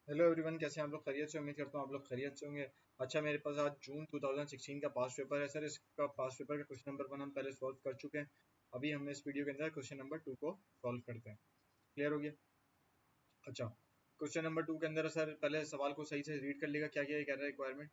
Hello everyone, कैसे हैं आप लोग? खैरियत से? उम्मीद करता हूँ आप लोग खैरियत से होंगे। अच्छा, मेरे पास आज जून 2016 का पास्ट पेपर है सर। इसका पास्ट पेपर का क्वेश्चन नंबर 1 हम पहले सॉल्व कर चुके हैं। अभी हम इस वीडियो के अंदर क्वेश्चन नंबर 2 को सॉल्व करते हैं। क्लियर हो गया? अच्छा, क्वेश्चन नंबर 2 के अंदर सर पहले सवाल को सही से रीड कर लेगा, क्या क्या कह रहा है रिक्वायरमेंट।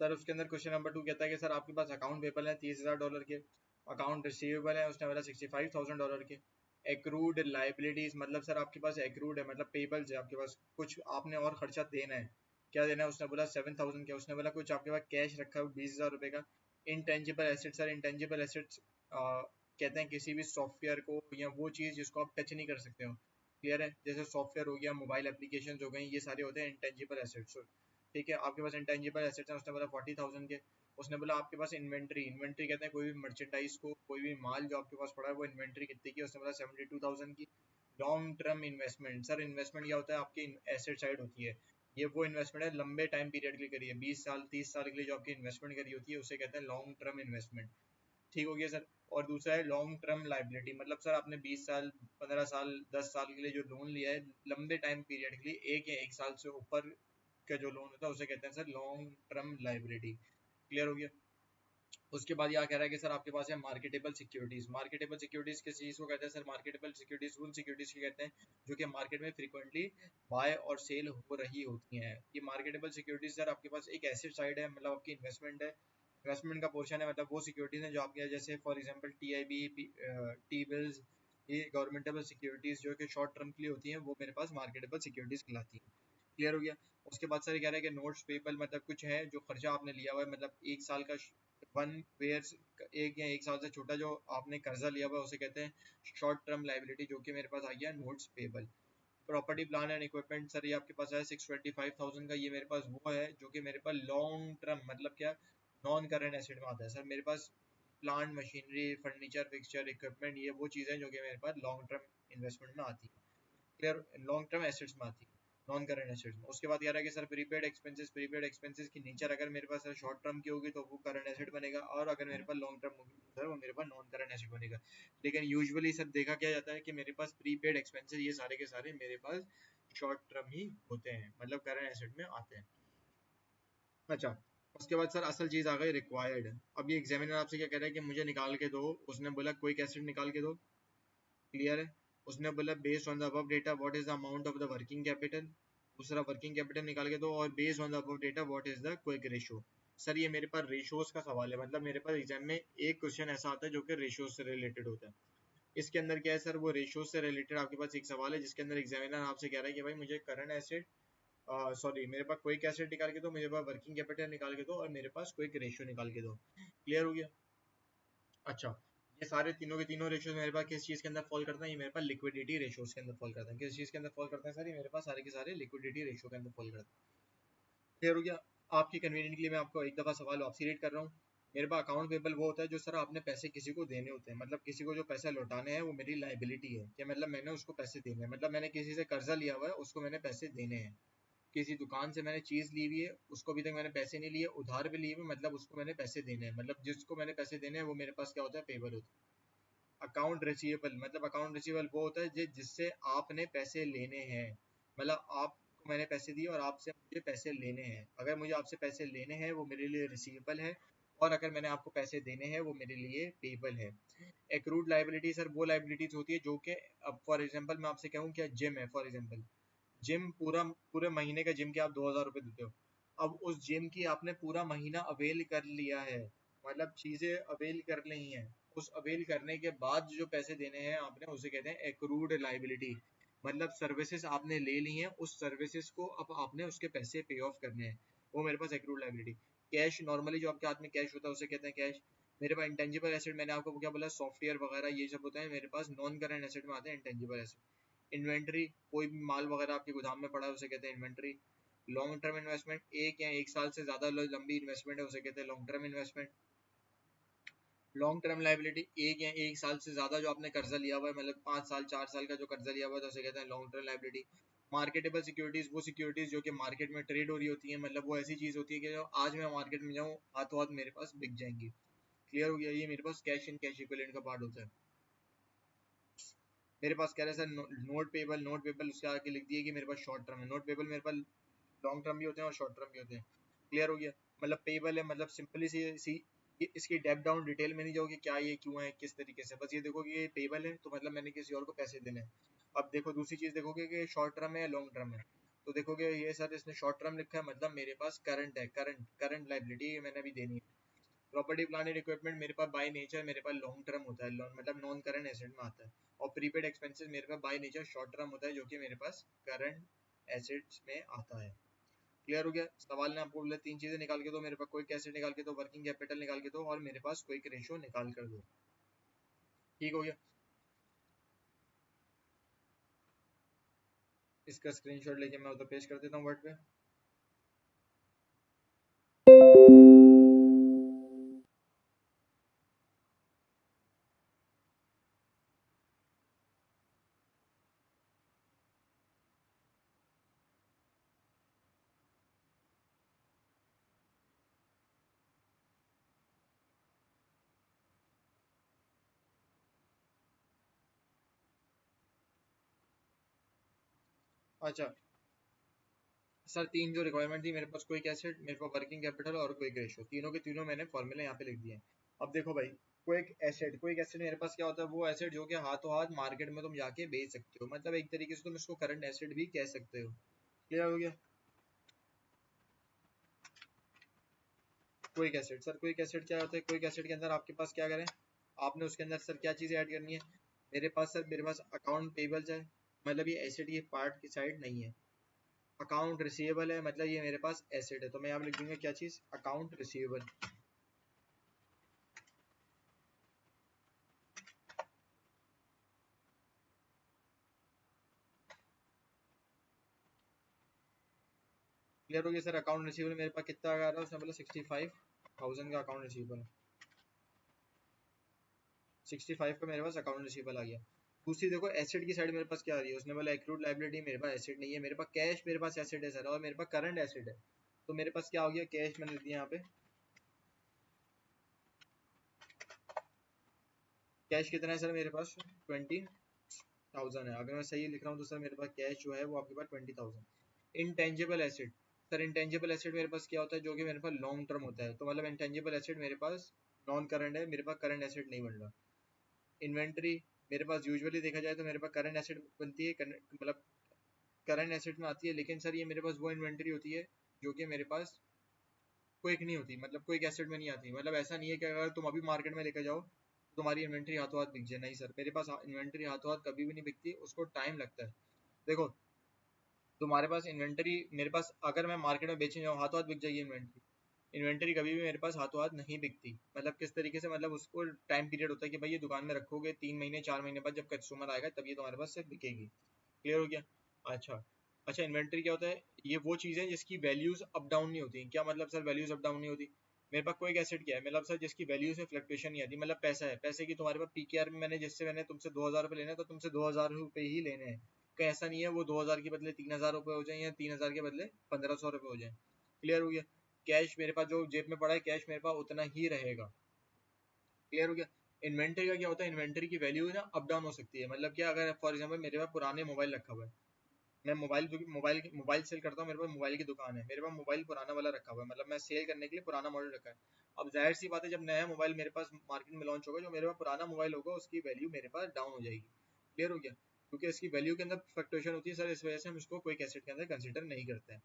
सर उसके अंदर क्वेश्चन नंबर 2 कहता है कि सर आपके पास अकाउंट पेबल है $30,000 के, अकाउंट रिसीवेबल है उसने बोला $65,000 के, एक्रूड लाइबिलिटीज मतलब सर आपके पास एक्रूड है मतलब पेबल्स है, आपके पास कुछ आपने और खर्चा देना है। क्या देना है? उसने बोला 7,000 का। उसने बोला कुछ आपके पास कैश रखा है $20,000 का। Intangible assets, sir intangible assets कहते हैं किसी भी सॉफ्टवेयर को या वो चीज़ जिसको आप टच नहीं कर सकते हो। क्लियर है? जैसे सॉफ्टवेयर हो गया, मोबाइल एप्लीकेशन हो गई, ये सारे होते हैं इंटेंजिबल एसेट्स। ठीक है, आपके पास इंटेंजिबल एसेट्स है, उसने बोला 40,000 के। उसने बोला आपके पास इन्वेंट्री, इन्वेंट्री कहते हैं कोई भी मर्चेंडाइज को, कोई भी माल जो आपके पास पड़ा है वो इन्वेंट्री कितनी की? उसने बोला 72,000 की। Long term investment, sir investment क्या होता है? आपकी एसेट साइड होती है, ये वो इन्वेस्टमेंट है लंबे टाइम पीरियड के लिए करिए, 20 साल 30 साल के लिए जो आपकी इन्वेस्टमेंट करी होती है उसे कहते हैं लॉन्ग टर्म इन्वेस्टमेंट। ठीक हो गया सर। और दूसरा है लॉन्ग टर्म लाइबिलिटी, मतलब सर आपने 20 साल 15 साल 10 साल के लिए जो लोन लिया है लंबे टाइम पीरियड के लिए, 1 या 1 साल से ऊपर का जो लोन होता है उसे कहते हैं sir long term liability. Clear हो गया? उसके बाद यहाँ कह रहा है कि सर आपके पास है मार्केटेबल सिक्योरिटीज। मार्केटेबल सिक्योरिटीज किस चीज को कहते हैं सर? मार्केटेबल सिक्योरिटीज उन सिक्योरिटीज की कहते हैं जो कि मार्केट में फ्रीक्वेंटली बाय और सेल हो रही होती हैं। ये मार्केटेबल सिक्योरिटीज सर आपके पास एक एसेट साइड है, मतलब आपकी इन्वेस्टमेंट है, इन्वेस्टमेंट का पोर्शन है, मतलब वो सिक्योरिटीज हैं जो आपके जैसे फॉर एग्जांपल टीआईबी, टी बिल्स, ये गवर्नमेंटेबल सिक्योरिटीज जो कि शॉर्ट टर्म के लिए होती हैं, वो मेरे पास मार्केटेबल सिक्योरिटीज कहलाती हैं। क्लियर हो गया? उसके बाद सर कह रहा है कि नोट्स पेबल मतलब कुछ है जो खर्चा आपने लिया हुआ है, मतलब 1 साल का 1 ईयर, 1 या 1 साल से छोटा जो आपने कर्जा लिया हुआ है उसे कहते हैं शॉर्ट टर्म लाइबिलिटी, जो कि मेरे पास आ गया notes payable. Property plan and equipment, sir ये आपके पास है 625,000 का, ये मेरे पास वो है जो कि मेरे पास लॉन्ग टर्म मतलब क्या, नॉन करंट एसेट में आता है। सर मेरे पास plant machinery furniture fixture equipment ये वो चीज़ें जो कि मेरे पास लॉन्ग टर्म इन्वेस्टमेंट में आती है। क्लियर? लॉन्ग टर्म एसेट्स में आती है, नॉन करंट एसेट्स में। उसके बाद कह रहा है कि sir prepaid expenses, prepaid expenses की नेचर अगर मेरे पास शॉर्ट टर्म की होगी तो वो करंट एसेट बनेगा, और अगर मेरे पास लॉन्ग टर्म होगी तो सर वो मेरे पास नॉन करंट एसेट बनेगा। लेकिन यूजुअली सर देखा क्या जाता है कि मेरे पास प्रीपेड एक्सपेंसेस ये सारे के सारे मेरे पास शॉर्ट टर्म ही होते हैं, मतलब करंट एसेट में आते हैं। अच्छा, उसके बाद सर असल चीज आ गई रिक्वायर्ड। अब ये एग्जामिनर आपसे क्या कह रहा है कि मुझे निकाल के दो, उसने बोला क्विक एसिड निकाल के दो। क्लियर है? उसने बोला based on the above data what is the amount of the working capital. दूसरा वर्किंग कैपिटल निकाल के दो, और based on the above data what is the quick ratio. Sir ये मेरे पास रेशियोज का सवाल है, मतलब मेरे पास एग्जाम में एक क्वेश्चन ऐसा आता है जो कि रेशियोज से रिलेटेड होता है। इसके अंदर क्या है सर, वो रेशियोज से रिलेटेड आपके पास एक सवाल है जिसके अंदर एग्जामिनर आपसे कह रहा है कि भाई मुझे करंट एसेट, सॉरी मेरे पास क्विक एसेट निकाल के दो, मेरे पास वर्किंग कैपिटल निकाल के दो, और मेरे पास क्विक रेशियो निकाल के दो। क्लियर हो गया? अच्छा, ये सारे तीनों के तीनों रेशियोज मेरे पास किस चीज के अंदर फॉल करते हैं? ये मेरे पास लिक्विडिटी रेशियोज के अंदर फॉल करते हैं। किस चीज के अंदर फॉल करते हैं सर? ये मेरे पास सारे के सारे लिक्विडिटी रेशियो के अंदर फॉल करते हैं। क्लियर हो गया? आपकी कन्वीनियंट के लिए मैं आपको एक दफा सवाल वापसी रीड कर रहा हूँ। मेरे पास अकाउंट पेबल वो होता है जो सर आपने पैसे किसी को देने होते हैं, मतलब किसी को जो पैसे लौटाने हैं वो मेरी लाइबिलिटी है, कि मतलब मैंने उसको पैसे देने हैं, मतलब मैंने किसी से कर्जा लिया हुआ है उसको मैंने पैसे देने हैं। किसी दुकान से मैंने चीज ली हुई है उसको अभी तक मैंने पैसे नहीं लिए, उधार पे लिए हुए, मतलब उसको मैंने पैसे देने हैं, मतलब जिसको मैंने पैसे देने हैं वो मेरे पास क्या होता है? पेबल होता है। अकाउंट रिसीवेबल, मतलब अकाउंट रिसीवेबल वो होता है जिससे आपने पैसे लेने हैं, मतलब आपको मैंने पैसे दिए और आपसे मुझे पैसे लेने हैं। अगर मुझे आपसे पैसे लेने हैं वो मेरे लिए रिसीवेबल है, और अगर मैंने आपको पैसे देने हैं वो मेरे लिए पेबल है। एक्रूड लाइबिलिटी, सर वो लाइबिलिटीज होती है जो कि, अब फॉर एग्जांपल मैं आपसे कहूँ क्या, जिम है फॉर एग्जांपल, जिम पूरा पूरे महीने का जिम के आप 2,000 रुपये देते हो। अब उस जिम की आपने पूरा महीना अवेल कर लिया है, मतलब चीजें अवेल कर ली हैं, उस अवेल करने के बाद जो पैसे देने हैं आपने उसे कहते हैं एक्रूड लाइबिलिटी। मतलब सर्विसेज आपने ले ली हैं, उस सर्विसेज को अब आपने उसके पैसे पे ऑफ करने हैं, वो मेरे पास एक्रूड लाइबिलिटी। कैश, नॉर्मली जो आपके हाथ में कैश होता है उसे कहते हैं कैश। मेरे पास इंटेंजिबल एसेट, मैंने आपको क्या बोला, सॉफ्टवेयर वगैरह ये सब होता है, मेरे पास नॉन करंट एसेट में आते हैं इंटेंजिबल एसेट। इन्वेंट्री, कोई भी माल वगैरह आपके गोदाम में पड़ा है उसे कहते हैं इन्वेंट्री। लॉन्ग टर्म इन्वेस्टमेंट, 1 या 1 साल से ज्यादा लंबी इन्वेस्टमेंट है उसे कहते हैं long term investment. Long term liability, 1 या 1 साल से ज्यादा जो आपने कर्जा लिया हुआ है, मतलब 5 साल 4 साल का जो कर्जा लिया हुआ है तो उसे कहते हैं long term liability. Marketable securities, वो सिक्योरिटीज जो कि मार्केट में ट्रेड हो रही होती है, मतलब वो ऐसी चीज होती है कि जो आज मैं मार्केट में जाऊँ हाथों हाथ मेरे पास बिक जाएंगी। क्लियर हो गया? ये मेरे पास कैश इन कैश इक्विवेलेंट का पार्ट होता है। मेरे पास कह रहे हैं सर नोट पेबल उसके आगे लिख दिए कि मेरे पास शॉर्ट टर्म है। नोट पेबल मेरे पास लॉन्ग टर्म भी होते हैं और शॉर्ट टर्म भी होते हैं। क्लियर हो गया। मतलब पेबल है मतलब सिंपली सी इसकी डेप डाउन डिटेल में नहीं जाओगे क्या ये क्यों है किस तरीके से, बस ये देखो कि ये पेबल है तो मतलब मैंने किसी और को पैसे देने हैं। अब देखो दूसरी चीज देखोगे कि शॉर्ट टर्म है या लॉन्ग टर्म है, तो देखोगे ये सर इसने शॉर्ट टर्म लिखा है मतलब मेरे पास करंट है, करंट लाइबिलिटी मैंने अभी देनी है। प्रॉपर्टी प्लांट एंड इक्विपमेंट मेरे पास बाय नेचर मेरे पास लॉन्ग टर्म होता है, मतलब नॉन करंट एसेट में आता है। और प्रीपेड एक्सपेंसेस मेरे पास बाय नेचर शॉर्ट टर्म होता है जो कि मेरे पास करंट एसेट्स में आता है। क्लियर हो गया। सवाल ने आपको बोला तीन चीजें निकाल के दो, मेरे पास क्विक एसेट निकाल के दो, वर्किंग कैपिटल निकाल के दो और मेरे पास क्विक रेशियो निकाल कर दो। ठीक हो गया। इसका स्क्रीनशॉट लेके मैं उधर पेश कर देता हूँ वर्ड पे। अच्छा सर तीन जो रिक्वायरमेंट थी मेरे पास, क्विक एसेट, मेरे पास वर्किंग कैपिटल और क्विक रेशियो, तीनों के तीनों मैंने फॉर्मूला यहाँ पे लिख दिए हैं। अब देखो भाई क्विक एसेट मेरे पास क्या होता है, वो एसेट जो कि हाथों हाथ मार्केट में तुम जाके बेच सकते हो, मतलब एक तरीके से तुम इसको करंट एसेट भी कह सकते हो। क्लियर हो गया। Quick asset, sir quick asset क्या होता है, क्विक एसेट के अंदर आपके पास क्या करें, आपने उसके अंदर सर क्या चीजें ऐड करनी है। मेरे पास अकाउंट पेबल्स है, मतलब ये एसेट की पार्ट की साइड नहीं है। अकाउंट रिसीवेबल है, मतलब ये मेरे पास एसेट है, तो मैं यहाँ पे लिख दूंगा क्या चीज, अकाउंट रिसीवेबल। क्लियर हो गया सर। अकाउंट रिसीवेबल मेरे पास कितना आ रहा है, उसमें बोला 65,000 का अकाउंट रिसीवेबल है। 65 का मेरे पास अकाउंट रिसीवेबल आ गया। दूसरी देखो एसेट की साइड मेरे पास क्या आ रही है, उसने बोला एक्रूड लायबिलिटी, मेरे पास एसेट नहीं है, मेरे पास कैश मेरे पास एसेट है सर, और मेरे पास करंट एसेट है। तो मेरे पास क्या हो गया, कैश मैंने लिख दिया यहाँ पे। कैश कितना है सर मेरे पास, 20,000 है। अगर मैं सही लिख रहा हूँ तो सर मेरे पास कैश जो है वो आपके पास 20,000। Intangible asset, sir intangible asset मेरे पास क्या होता है, जो कि मेरे पास लॉन्ग टर्म होता है, तो मतलब इंटेंजिबल एसेट मेरे पास नॉन करंट है, मेरे पास करंट एसेट नहीं बन रहा। इन्वेंट्री मेरे पास यूजुअली देखा जाए तो मेरे पास करंट एसेट बनती है, मतलब करंट एसेट में आती है, लेकिन सर ये मेरे पास वो इन्वेंट्री होती है जो कि मेरे पास क्विक नहीं होती, मतलब क्विक एसेट में नहीं आती। मतलब ऐसा नहीं है कि अगर तुम अभी मार्केट में लेकर जाओ तो तुम्हारी इन्वेंट्री हाथों हाथ बिक जाए, नहीं सर मेरे पास इन्वेंट्री हाथों हाथ कभी भी नहीं बिकती, उसको टाइम लगता है। देखो तुम्हारे पास इन्वेंट्री, मेरे पास अगर मैं मार्केट में बेचने जाऊँ हाथों हाथ बिक जाएगी इन्वेंट्री। इन्वेंट्री कभी भी मेरे पास हाथों हाथ नहीं बिकती। मतलब किस तरीके से, मतलब उसको टाइम पीरियड होता है कि भाई ये दुकान में रखोगे 3 महीने 4 महीने बाद जब कस्टमर आएगा तब ये तुम्हारे पास से बिकेगी। क्लियर हो गया। अच्छा अच्छा, इन्वेंट्री क्या होता है, ये वो चीज़ है जिसकी वैल्यूज अप डाउन नहीं होती। क्या मतलब सर वैल्यूज अप डाउन नहीं होती, मेरे पास कोई एसेट क्या है, मतलब सर जिसकी वैल्यूज में फ्लक्चुएशन नहीं आती, मतलब पैसा है, पैसे की तुम्हारे पास पीकेआर में मैंने जिससे मैंने तुमसे 2,000 रुपये लेने हैं तो तुमसे 2,000 रुपये ही लेने हैं। कहीं ऐसा नहीं है वो 2,000 के बदले 3,000 रुपये हो जाए या 3,000 के बदले 1,500 रुपये हो जाए। क्लियर हो गया। कैश मेरे पास जो जेब में पड़ा है कैश मेरे पास उतना ही रहेगा। क्लियर हो गया। इन्वेंट्री का क्या होता है, इन्वेंट्री की वैल्यू ना अप डाउन हो सकती है। मतलब क्या, अगर फॉर एग्जांपल मेरे पास पुराने मोबाइल रखा हुआ है, मैं मोबाइल सेल करता हूँ, मेरे पास मोबाइल की दुकान है, मेरे पास मोबाइल पुराना वाला रखा हुआ है, मतलब मैं सेल करने के लिए पुराना मॉडल रखा है। अब जाहिर सी बात है जब नया मोबाइल मेरे पास मार्केट में लॉन्च होगा, जो मेरे पास पुराना मोबाइल होगा उसकी वैल्यू मेरे पास डाउन हो जाएगी। क्लियर हो गया। क्योंकि इसकी वैल्यू के अंदर फ्लक्चुएशन होती है सर, इस वजह से हम इसको कोई एसेट के अंदर कंसिडर नहीं करते हैं।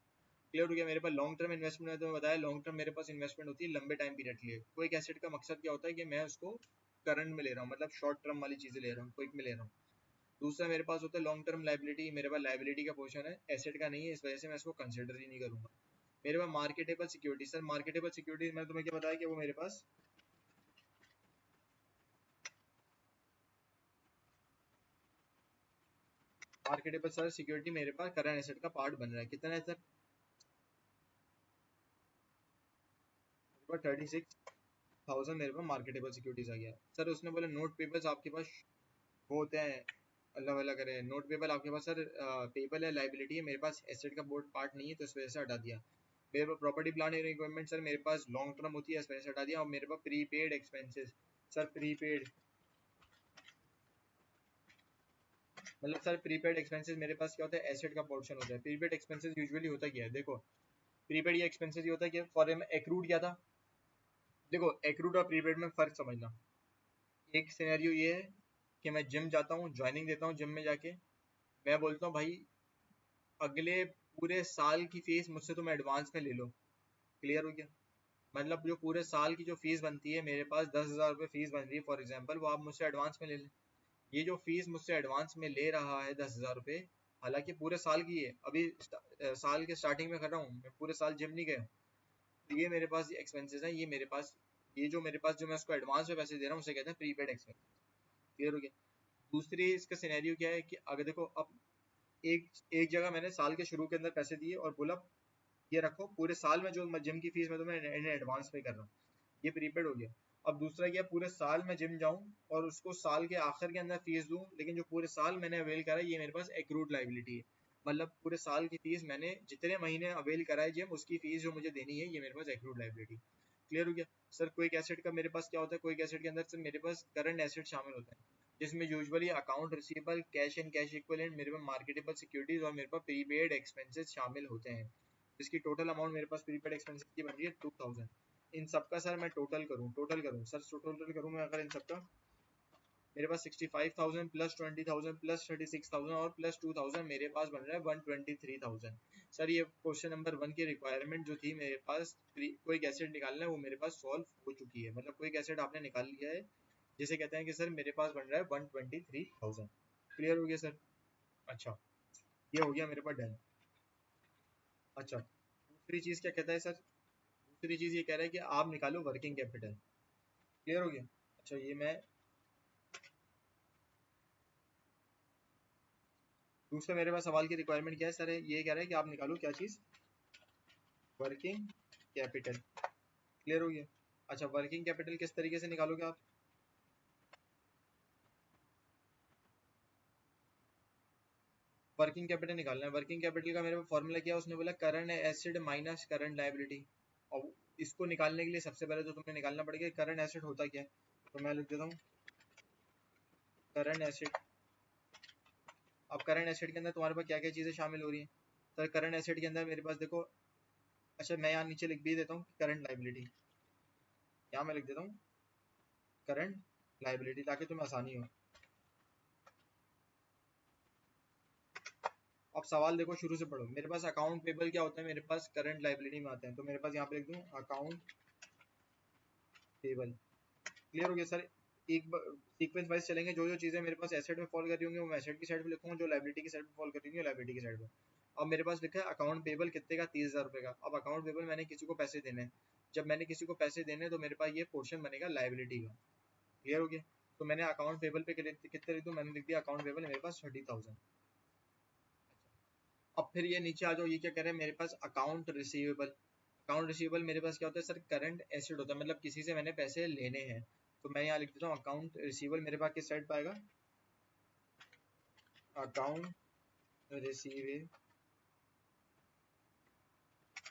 क्लियर हो गया। मेरे पास लॉन्ग टर्म इन्वेस्टमेंट है, तो मैं बताया लॉन्ग टर्म मेरे पास इन्वेस्टमेंट होती है लंबे टाइम पीरियड के लिए। कोई एसेट का मकसद क्या होता है कि मैं उसको करंट में ले रहा हूँ, मतलब शॉर्ट टर्म वाली चीजें ले रहा हूँ, क्विक में ले रहा हूँ। दूसरा मेरे पास होता है लॉन्ग टर्म लाइबिलिटी, मेरे पास लाइबिलिटी का पोर्शन है, एसेट का नहीं है, इस वजह से मैं इसको कंसिडर ही नहीं करूंगा। मेरे पास marketable security, sir marketable security मैंने तुम्हें क्या बताया कि वो मेरे पास मार्केटेबल सर सिक्योरिटी मेरे पास करंट एसेट का पार्ट बन रहा है। कितना है सर, मेरे पास 36,000 मेरे पास मार्केटेबल सिक्योरिटीज आ गया। सर उसने बोला नोट पेपर्स आपके पास वो होते हैं, अल्लाह वाला करे, नोट पेपर आपके पास सर पेपर है, लाइबिलिटी है, मेरे पास एसेट का बोर्ड पार्ट नहीं है तो इस वजह से हटा दिया। मेरे पास property plant and equipment sir मेरे पास लॉन्ग टर्म होती है, इस वजह से हटा दिया। और मेरे पास प्रीपेड एक्सपेंसेस, सर प्रीपेड मतलब सर प्रीपेड एक्सपेंसेस मेरे पास क्या होता है, एसेट का पोर्शन होता है। प्रीपेड एक्सपेंसेस यूजुअली होता क्या है, देखो प्रीपेड ये एक्सपेंसेस ये होता है कि फॉर एक्रूड क्या था, देखो एक्रूड और प्रीपेड में फर्क समझना। एक सिनेरियो ये है कि मैं जिम जाता हूँ, ज्वाइनिंग देता हूँ जिम में जाके, मैं बोलता हूँ भाई अगले पूरे साल की फीस मुझसे तुम एडवांस में ले लो। क्लियर हो गया, मतलब जो पूरे साल की जो फीस बनती है, मेरे पास 10,000 रुपये फीस बन रही है फॉर एग्जाम्पल, वो आप मुझसे एडवांस में ले लें। ये जो फीस मुझसे एडवांस में ले रहा है 10,000 रुपये, हालांकि पूरे साल की है, अभी साल के स्टार्टिंग में कर रहा हूँ मैं, पूरे साल जिम नहीं गया, तो ये मेरे पास एक्सपेंसेस हैं, ये मेरे पास, ये जो मेरे पास जो मैं उसको एडवांस में पैसे दे रहा हूँ उसे कहते हैं प्रीपेड एक्सपेंस। क्लियर हो गया। दूसरी इसका सिनेरियो क्या है कि अगर देखो अब एक एक जगह मैंने साल के शुरू के अंदर पैसे दिए और बोला ये रखो पूरे साल में जो जिम की फीस मैं तुम्हें इन्हें एडवांस पे कर रहा हूँ, ये प्रीपेड हो गया। अब दूसरा क्या, पूरे साल में जिम जाऊं और उसको साल के आखिर के अंदर फीस दूं, लेकिन जो पूरे साल मैंने अवेल करा है ये मेरे पास एक्रूड लाइबिलिटी है, मतलब पूरे साल की फीस मैंने जितने महीने अवेल करा है जिम उसकी फीस जो मुझे देनी है, ये मेरे पास एक्रूड लाइबिलिटी। क्लियर हो गया। सर क्विक एसेट का मेरे पास क्या होता है, क्विक एसेट के अंदर सर मेरे पास करंट एसेट शामिल होता है, जिसमें usually account receivable, cash and cash equivalent, मेरे पास मार्केटेबल सिक्योरिटीज और मेरे पास प्रीपेड एक्सपेंसेस शामिल होते हैं, जिसकी टोटल अमाउंट मेरे पास प्रीपेड एक्सपेंसेस की बन रही है 2000। इन सबका सर मैं टोटल करूँ सर, टोटल करूँ मैं अगर इन सबका, मेरे पास 65,000 प्लस 20,000 प्लस 36,000 और प्लस 2,000 मेरे पास बन रहा है 123,000। सर ये क्वेश्चन नंबर 1 की रिक्वायरमेंट जो थी मेरे पास, कोई एसिड निकालना है, वो मेरे पास सॉल्व हो चुकी है, मतलब कोई एसिड आपने निकाल लिया है, जिसे कहते हैं कि सर मेरे पास बन रहा है 123,000। क्लियर हो गया सर। अच्छा, ये हो गया मेरे पास डन। अच्छा, दूसरी चीज क्या कहता है सर, दूसरी चीज ये कह रहा है कि आप निकालो वर्किंग कैपिटल। क्लियर हो गया। अच्छा, ये मैं दूसरा मेरे पास सवाल की रिक्वायरमेंट क्या है सर, ये कह रहा है कि आप निकालो क्या चीज, वर्किंग कैपिटल। क्लियर हो गया। अच्छा, वर्किंग कैपिटल किस तरीके से निकालोगे आप, वर्किंग कैपिटल निकालना है। वर्किंग कैपिटल का मेरे पास फॉर्मूला क्या है, उसने बोला current acid minus current liability. और इसको निकालने के लिए सबसे पहले तो तुम्हें निकालना पड़ेगा करंट एसिड होता क्या है, तो मैं लिख देता हूँ करंट एसिड। अब करंट एसिड के अंदर तुम्हारे पास क्या क्या चीजें शामिल हो रही है, सर करंट एसिड के अंदर मेरे पास देखो, अच्छा मैं यहाँ नीचे लिख भी देता हूँ करंट लाइबिलिटी, यहाँ मैं लिख देता हूँ करंट लाइबिलिटी ताकि तुम्हें आसानी हो। अब सवाल देखो शुरू से पढ़ो, मेरे पास अकाउंट पेबल क्या होता है, मेरे पास करंट लाइबिलिटी में आते हैं, तो मेरे पास यहाँ पे लिख दूँ अकाउंट पेबल। क्लियर हो गया सर। एक सीक्वेंस वाइज चलेंगे, जो जो चीजें मेरे पास एसेट में फॉल कर रही होंगी वो मैं एसेट की साइड पे लिखूंगा, जो लाइबिलिटी की साइड पे फॉल कर रही होंगी लाइबिलिटी की साइड पे। अब मेरे पास लिखा है अकाउंट पेबल कितने का, 30,000 रुपए का। अब अकाउंट पेबल मैंने किसी को पैसे देने हैं, जब मैंने किसी को पैसे देने हैं तो मेरे पास ये पोर्शन बनेगा लाइबिलिटी का। क्लियर हो गया। तो मैंने अकाउंट पेबल पे कितने लिख दूं, मैंने लिख दिया अकाउंट पेबल मेरे पास 30,000। अब फिर ये नीचे आ जाओ, ये क्या कह रहे हैं मेरे पास अकाउंट रिसीवेबल। अकाउंट रिसीवेबल मेरे पास क्या होता है सर, करंट एसेट होता है, मतलब किसी से मैंने पैसे लेने हैं, तो मैं यहाँ लिख देता हूँ अकाउंट रिसीवेबल मेरे पास किस साइड पे आएगा, account receivable.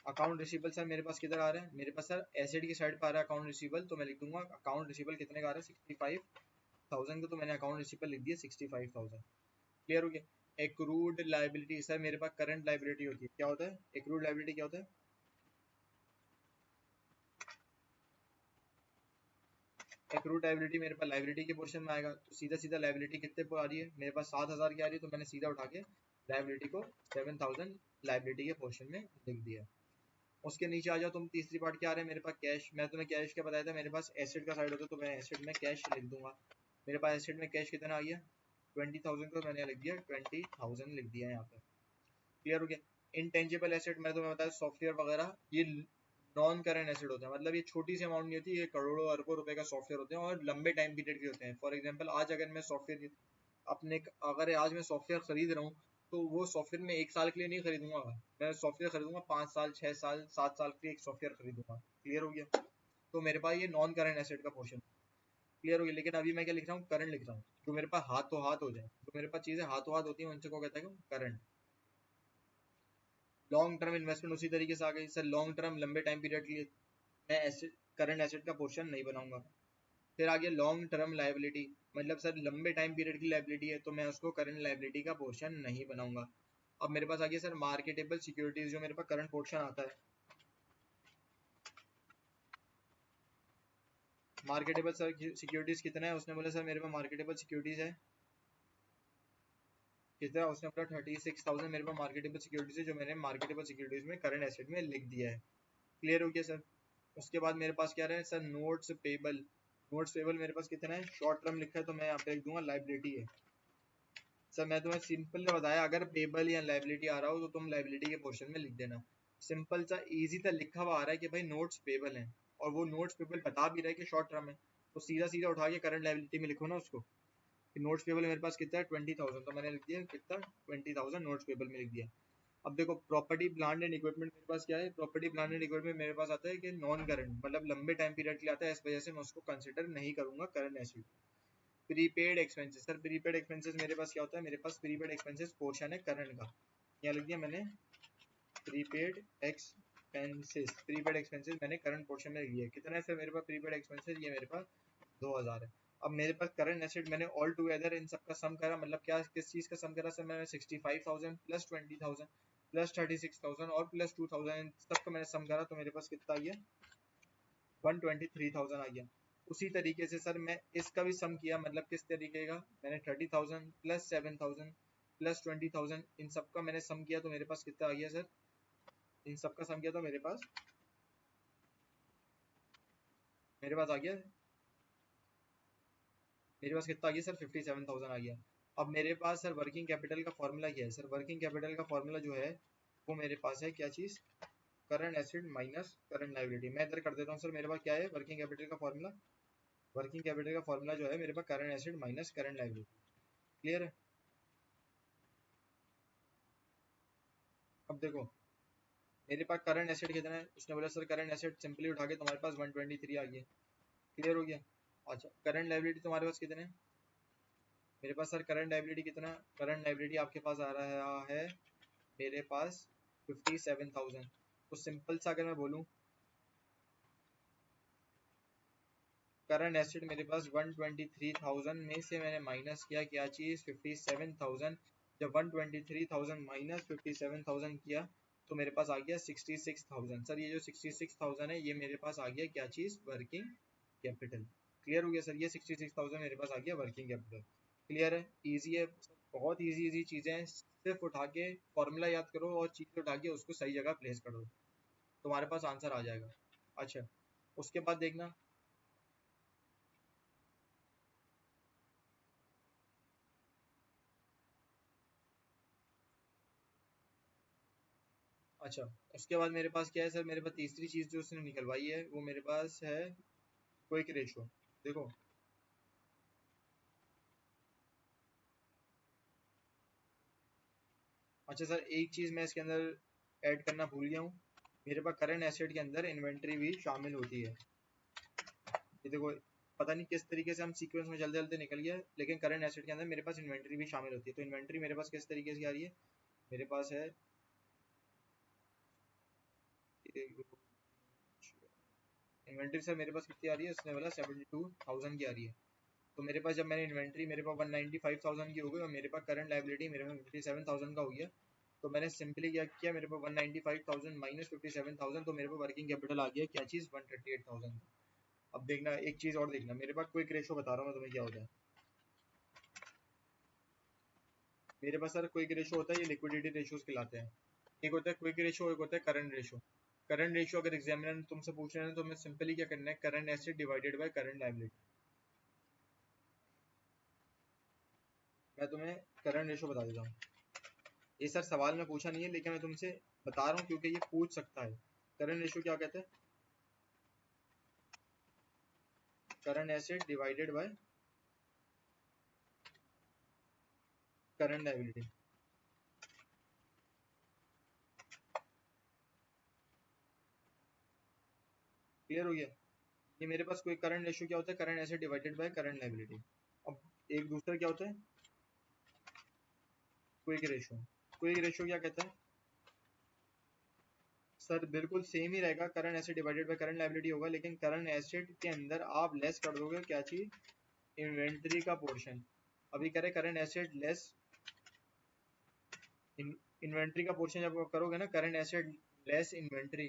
Account receivable sir मेरे पास किधर आ रहा है, मेरे पास सर एसेट की साइड पे आ रहा है अकाउंट रिसीवेबल, तो मैं लिख दूंगा अकाउंट रिसीवेबल कितने का आ रहा है 65,000 का, तो मैंने अकाउंट रिसीवेबल लिख दिया 65,000। क्लियर हो गया। एक्रूड लाइबिलिटी सर मेरे पास करंट लाइबिलिटी होती है, क्या होता है एक्रूड लाइबिलिटी क्या होता है, एक्रूड लाइबिलिटी मेरे पास लाइबिलिटी के पोर्शन में आएगा, तो सीधा सीधा लाइबिलिटी कितने पे आ रही है मेरे पास 7,000 की आ रही है, तो मैंने सीधा उठा के लाइबिलिटी को 7,000 लाइबिलिटी के पोर्शन में लिख दिया। उसके नीचे आ जाओ तुम, तीसरी पार्ट क्या आ रहा है मेरे पास कैश, मैं तुम्हें कैश क्या बताया था, मेरे पास एसेट का साइड होता है, तो मैं एसेट में कैश लिख दूंगा। मेरे पास एसेट में कैश कितना आ गया 20,000 को मैंने लिख दिया 20,000 लिख दिया यहाँ पे। क्लियर हो गया। इनटेंजिबल एसेट मैं तुम्हें बताया सॉफ्टवेयर वगैरह, ये नॉन करंट एसेट होता है, मतलब ये छोटी सी अमाउंट नहीं होती, ये करोड़ों अरबों रुपए का सॉफ्टवेयर होते हैं और लंबे टाइम पीरियड के होते हैं। फॉर एग्जांपल आज अगर मैं सॉफ्टवेयर अपने अगर आज मैं सॉफ्टवेयर खरीद रहा हूँ, तो वो सॉफ्टवेयर में 1 साल के लिए नहीं खरीदूंगा, मैं सॉफ्टवेयर खरीदूंगा 5 साल 6 साल 7 साल के लिए एक सॉफ्टवेयर खरीदूंगा। क्लियर हो गया। तो मेरे पास ये नॉन करंट एसेट का पोर्शन क्लियर हो गया। लेकिन अभी मैं क्या लिख रहा हूँ, करंट लिख रहा हूँ, जो मेरे पास हाथों हाथ हो जाए, जो मेरे पास चीजें हाथों हाथ होती है उनसे को कहता है करंट। लॉन्ग टर्म इन्वेस्टमेंट उसी तरीके से आ गई सर, लॉन्ग टर्म लंबे टाइम पीरियड के लिए मैं एसेट करंट एसेट का पोर्शन नहीं बनाऊंगा। फिर आगे लॉन्ग टर्म लाइबिलिटी, मतलब सर लंबे टाइम पीरियड की लाइबिलिटी है तो मैं उसको करंट लाइबिलिटी का पोर्शन नहीं बनाऊंगा। अब मेरे पास आ गया सर मार्केटेबल सिक्योरिटीज, जो मेरे पास करंट पोर्शन आता है। मार्केटेबल सर सिक्योरिटीज कितना है, उसने बोला सर मेरे पास मार्केटेबल सिक्योरिटीज है कितना, उसने बोला 36,000 मेरे पास मार्केटेबल सिक्योरिटीज है, जो मैंने मार्केटेबल सिक्योरिटीज में करंट एसेट में लिख दिया है। क्लियर हो गया सर। उसके बाद मेरे पास क्या रहा है sir, notes payable. Notes payable मेरे पास कितना है, शॉर्ट टर्म लिखा है तो मैं यहाँ पे लिख दूंगा लाइबिलिटी है। सर मैं तुम्हें सिंपल ने बताया, अगर पेबल या लाइबिलिटी आ रहा हो तो तुम लाइबिलिटी के पोर्शन में लिख देना। सिंपल सा इजी सा लिखा हुआ आ रहा है कि भाई नोट्स पेबल है, और वो नोट्स पेबल बता भी रहा है कि शॉर्ट टर्म है, तो सीधा सीधा उठा के करंट लाइबिलिटी में लिखो ना उसको। नोट्स पेबल मेरे पास कितना है 20,000, तो मैंने लिख दिया कितना 20,000 नोट्स पेबल में लिख दिया। अब देखो प्रॉपर्टी प्लांट एंड इक्विपमेंट मेरे पास क्या है, प्रॉपर्टी प्लांट एंड इक्विपमेंट मेरे पास आता है कि नॉन करंट, मतलब लंबे टाइम पीरियड के लिए आता है, इस वजह से मैं उसको कंसिडर नहीं करूंगा current asset. Prepaid expenses, sir prepaid expenses मेरे पास क्या होता है, मेरे पास प्रीपेड एक्सपेंसेस पोर्शन है करंट का, यहाँ लिख दिया मैंने प्रीपेड एक्सपेंसेस। प्रीपेड एक्सपेंसेस मैंने करंट पोर्शन में लिख दिया। कितना है सर मेरे पास प्रीपेड एक्सपेंसेस, ये मेरे पास 2,000 है। अब मेरे पास करंट एसेट मैंने ऑल टुगेदर इन सब का सम करा, मतलब क्या किस चीज का सम करा सर, मैंने 65,000 प्लस 20,000 प्लस 36,000 और प्लस 2,000 इन सब का मैंने सम करा, तो मेरे पास कितना आ गया 123,000 आ गया। उसी तरीके से सर मैं इसका भी सम किया, मतलब किस तरीके का, मैंने 30,000 प्लस 7,000 प्लस 20,000 इन सब का मैंने सम किया, तो मेरे पास कितना आ गया सर, इन सब का सम किया तो मेरे पास आ गया, मेरे पास कितना आ गया सर 57,000 आ गया। अब मेरे पास सर वर्किंग कैपिटल का फॉर्मूला क्या है, सर वर्किंग कैपिटल का फॉर्मूला जो है वो मेरे पास है क्या चीज़, current asset minus current liability. मैं इधर कर देता हूँ सर, मेरे पास क्या है वर्किंग कैपिटल का फॉर्मूला, वर्किंग कैपिटल का फॉर्मूला जो है मेरे पास current asset minus current liability. Clear है। अब देखो मेरे पास करंट एसेट कितना है, उसने बोला सर करंट एसेट सिंपली उठा के तुम्हारे पास 123 आ गया। क्लियर हो गया। अच्छा करंट लायबिलिटी तुम्हारे पास कितने है, मेरे पास सर करंट लायबिलिटी कितना, करंट लायबिलिटी आपके पास आ रहा है मेरे पास 57,000। तो सिंपल सा अगर मैं बोलूँ, करंट एसेट मेरे पास 123,000 में से मैंने माइनस किया क्या चीज़ 57,000। जब 123,000 माइनस 57,000 किया तो मेरे पास आ गया 66,000। सर ये जो 66,000 है ये मेरे पास आ गया क्या चीज़, वर्किंग कैपिटल। क्लियर हो गया सर, ये 66,000 मेरे पास आ गया वर्किंग कैपिटल। क्लियर है, इजी है, बहुत इजी इजी चीज़ें हैं, सिर्फ उठा के फॉर्मूला याद करो और चीज़ उठा के उसको सही जगह प्लेस करो, तुम्हारे पास आंसर आ जाएगा। अच्छा उसके बाद देखना, अच्छा उसके बाद मेरे पास क्या है सर, मेरे पास तीसरी चीज़ जो उसने निकलवाई है वो मेरे पास है क्विक रेशो। देखो अच्छा सर एक चीज़ मैं इसके अंदर ऐड करना भूल गया हूँ, मेरे पास करंट एसेट के अंदर इन्वेंट्री भी शामिल होती है। ये देखो पता नहीं किस तरीके से हम सीक्वेंस में जल्दी जल्दी निकल गया, लेकिन करंट एसेट के अंदर मेरे पास इन्वेंट्री भी शामिल होती है। तो इन्वेंट्री मेरे पास किस तरीके से आ रही है, मेरे पास है इन्वेंट्री सर मेरे पास कितनी आ रही है, उसने बोला 72,000 की आ रही है। तो मेरे पास जब मैंने इन्वेंट्री मेरे पास 195,000 की हो गई और मेरे पास करंट लायबिलिटी मेरे पास 57,000 का हो गया, तो मैंने सिंपली क्या किया, मेरे पास 195,000 माइनस 57,000, तो मेरे पास वर्किंग कैपिटल आ गया क्या चीज़ 138,000। अब देखना एक चीज़ और देखना, मेरे पास क्विक रेशो बता रहा हूँ मैं तुम्हें क्या होता है। मेरे पास सर क्विक रेशो होता है, ये लिक्विडिटी रेशोज कहलाते हैं। एक होता है क्विक रेशो, एक होता है करंट रेशो। करंट रेशो अगर एग्जामिनर तुमसे पूछ रहे हैं तो हमें सिंपली क्या करना है, current asset divided by current liability. मैं तुम्हें करंट रेशो बता देता हूँ, ये सर सवाल में पूछा नहीं है लेकिन मैं तुमसे बता रहा हूँ क्योंकि ये पूछ सकता है। करंट रेशो क्या कहते हैं, current asset divided by current liability. Clear हो गया। ये मेरे पास कोई करंट रेशो क्या होता है, current asset divided by current liability. अब एक दूसरा क्या होता है क्विक रेशो। क्विक रेशो क्या कहता है, सर बिल्कुल सेम ही रहेगा, current asset divided by current liability होगा, लेकिन करंट एसेट के अंदर आप लेस कर दोगे क्या चीज, इन्वेंट्री का पोर्शन। अभी करें करंट एसेट लेस इन्वेंट्री का पोर्शन, जब आप करोगे ना करंट एसेट लेस इन्वेंट्री,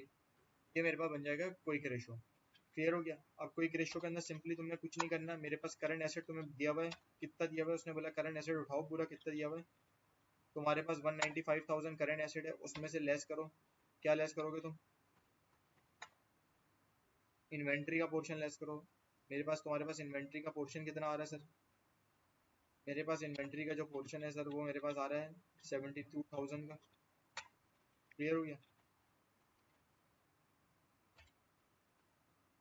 ये मेरे पास बन जाएगा क्विक रेशो। क्लियर हो गया। अब क्विक रेशो के अंदर सिंपली तुमने कुछ नहीं करना, मेरे पास करंट एसेट तुम्हें दिया हुआ है, कितना दिया हुआ है, उसने बोला करंट एसेट उठाओ पूरा, कितना दिया हुआ है तुम्हारे पास 195,000 करंट एसेट है, उसमें से लेस करो, क्या लेस करोगे तुम, इन्वेंट्री का पोर्शन लेस करो। मेरे पास तुम्हारे पास इन्वेंट्री का पोर्शन कितना आ रहा है सर, मेरे पास इन्वेंट्री का जो पोर्शन है सर वो मेरे पास आ रहा है 72,000 का। क्लियर हो गया।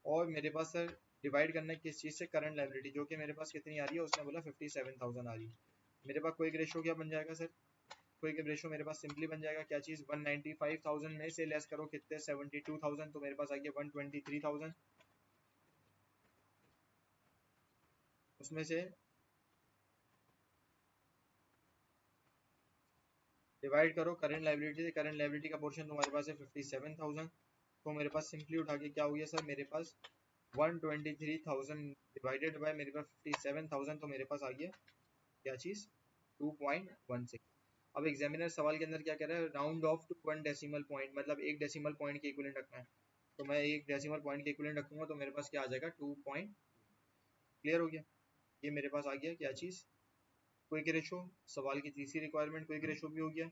और मेरे पास सर डिवाइड करना है किस चीज़ से, करंट लायबिलिटी, जो कि मेरे पास कितनी आ रही है, उसने बोला 57,000 आ रही है। मेरे पास क्विक रेशो क्या बन जाएगा सर, क्विक रेशो मेरे पास सिंपली बन जाएगा क्या चीज़, 195,000 में से लेस करो कितने 72,000, तो मेरे पास आ गया 123,000, उसमें से डिवाइड करो करंट लायबिलिटी से, करंट लायबिलिटी का पोर्शन तुम्हारे पास है 57,000, तो मेरे पास सिंपली उठा के क्या हो गया सर, मेरे पास 123,000 डिवाइडेड बाय मेरे पास 57,000, तो मेरे पास आ गया क्या चीज़ 2.16। अब एग्जामिनर सवाल के अंदर क्या कह रहा है, round off to 1 decimal point, मतलब एक डेसिमल पॉइंट के इक्विवेलेंट रखना है, तो मैं एक डेसिमल पॉइंट के इक्विवेलेंट रखूंगा, तो मेरे पास क्या आ जाएगा 2 पॉइंट। क्लियर हो गया। ये मेरे पास आ गया क्या चीज़, क्विक रेशो। सवाल की तीसरी रिक्वायरमेंट क्विक रेशो भी हो गया,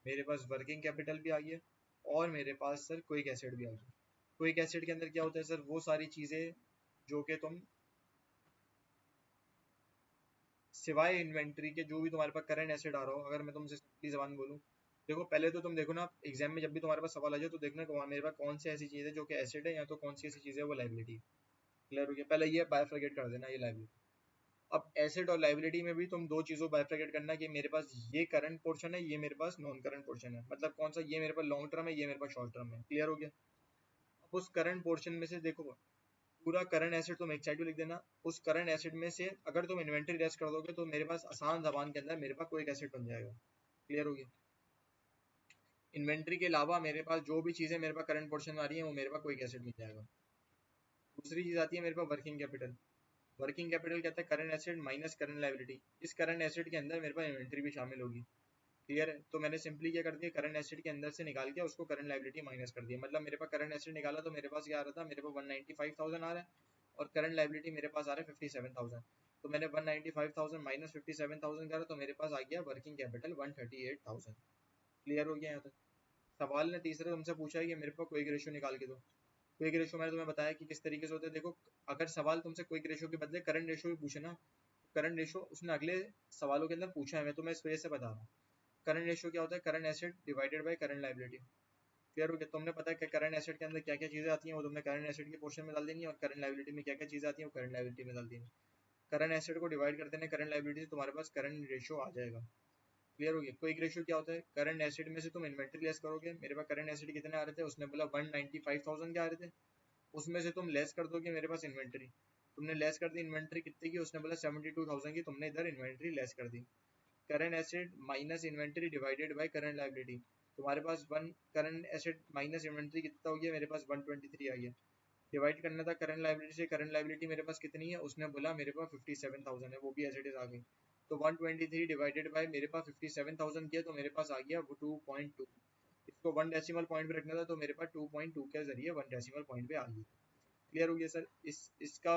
मेरे पास वर्किंग कैपिटल भी आ गया, और मेरे पास सर क्विक एसेट भी आ गया। क्विक एसेट के अंदर क्या होता है सर, वो सारी चीज़ें जो कि तुम सिवाय इन्वेंट्री के जो भी तुम्हारे पास करंट एसेट आ रहा हो, अगर मैं तुमसे सिंपली जबान बोलूँ, देखो पहले तो तुम देखो ना एग्जाम में जब भी तुम्हारे पास सवाल आ जाए तो देखना कि मेरे पास कौन सी ऐसी चीज़ है जो कि एसेट है, या तो कौन सी ऐसी चीज़ है वो लाइबिलिटी। क्लियर हो गया। पहले ये बाइफरकेट कर देना, ये लाइबिलिटी। अब एसेट और लाइबिलिटी में भी तुम दो चीज़ों बाइफरकेट करना कि मेरे पास ये करंट पोर्शन है, ये मेरे पास नॉन करंट पोर्शन है, मतलब कौन सा, ये मेरे पास लॉन्ग टर्म है, ये मेरे पास शॉर्ट टर्म है। क्लियर हो गया। अब उस करंट पोर्शन में से देखो, पूरा करंट एसेट तुम एक साइड पे लिख देना, उस करंट एसेट में से अगर तुम इन्वेंटरी लेस कर दोगे तो मेरे पास आसान जबान के अंदर मेरे पास कोई एक एसेट बन जाएगा। क्लियर हो गया। इन्वेंटरी के अलावा मेरे पास जो भी चीज़ें मेरे पास करंट पोर्शन में आ रही है वो मेरे पास कोई एक एसेट मिल जाएगा। दूसरी चीज़ आती है मेरे पास वर्किंग कैपिटल। वर्किंग कैपिटल कहता है current asset minus current liability. इस करंट एसेट के अंदर मेरे पास इन्वेंटरी भी शामिल होगी। क्लियर है। तो मैंने सिंपली क्या कर दिया, करंट एसेट के अंदर से निकाल के उसको करंट लायबिलिटी माइनस कर दिया, मतलब मेरे पास करंट एसेट निकाला तो मेरे पास क्या आ रहा था, मेरे पास 195,000 आ रहा है, और करंट लायबिलिटी मेरे पास आ रहा है 57,000। तो मैंने 195,000 माइनस 57,000 करा तो मेरे पास आ गया वर्किंग कैपिटल 138,000। क्लियर हो गया यहाँ तक। सवाल ने तीसरा तुमसे पूछा है कि मेरे पास क्विक रेशियो निकाल के दो। क्विक रेशियो मैंने तुम्हें बताया कि किस तरीके से होता है। देखो अगर सवाल तुमसे क्विक रेशियो के बदले करंट रेशियो भी पूछे ना, करंट रेशियो उसने अगले सवालों के अंदर पूछा है, मैं तुम्हें इस वजह से बता रहा हूँ। करंट रेशियो क्या होता है, current asset divided by current liability. Clear हो गया। तुमने पता है कि करंट एसेट के अंदर क्या क्या चीज़ें आती हैं, वो तुमने करंट एसेट के पोर्शन में डाल देनी है, और करंट लायबिलिटी में क्या क्या चीज़ें आती हैं वो करंट लायबिलिटी में डाल देनी है। करंट एसेट को डिवाइड कर देना करंट लायबिलिटी से, तुम्हारे पास करंट रेशियो आ जाएगा। क्लियर हो गया। क्विक रेशियो क्या होता है, करंट एसेट में से तुम इन्वेंटरी लेस करोगे, मेरे पास करंट एसेट कितने आ रहे थे, उसने बोला 195,000 के आ रहे थे, उसमें से तुम लेस कर दोगे मेरे पास इन्वेंटरी, तुमने लेस कर दी इन्वेंटरी कितने की, उसने बोला 72,000 की, तुमने इधर इन्वेंटरी लेस कर दी। Current asset minus inventory divided by current liability, तुम्हारे पास one current asset minus inventory कितना हो गया, मेरे पास 123 आ गया। डिवाइड करना था करंट लायबिलिटी से, करंट लायबिलिटी मेरे पास कितनी है, उसने बोला मेरे पास 57,000 है, वो भी एज इट इज आ गई। तो 123 डिवाइडेड बाय मेरे पास 57,000 किया, तो मेरे पास आ गया वो 2.2। इसको 1 डेसिमल पॉइंट पे रखना था, तो मेरे पास 2.2 के जरिए 1 डेसिमल पॉइंट पे आ गई। क्लियर हो गया सर। इसका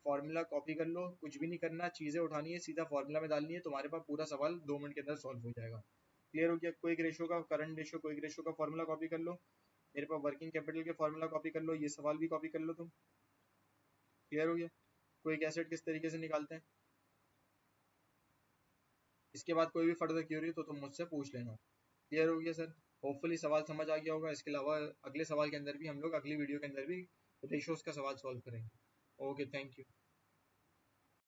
फॉर्मूला कॉपी कर लो, कुछ भी नहीं करना, चीज़ें उठानी है सीधा फॉर्मूला में डालनी है, तुम्हारे पास पूरा सवाल 2 मिनट के अंदर सॉल्व हो जाएगा। क्लियर हो गया। क्विक रेशियो का, करंट रेशियो, क्विक रेशियो का फॉर्मूला कॉपी कर लो, मेरे पास वर्किंग कैपिटल के फॉर्मूला कॉपी कर लो, ये सवाल भी कॉपी कर लो तुम। क्लियर हो गया। क्विक एसेट किस तरीके से निकालते हैं, इसके बाद कोई भी फर्दर क्यूरी तो तुम मुझसे पूछ लेना। क्लियर हो गया सर। होपफुली सवाल समझ आ गया होगा। इसके अलावा अगले सवाल के अंदर भी हम लोग अगली वीडियो के अंदर भी रेशियोज का सवाल सॉल्व करेंगे। Okay, thank you.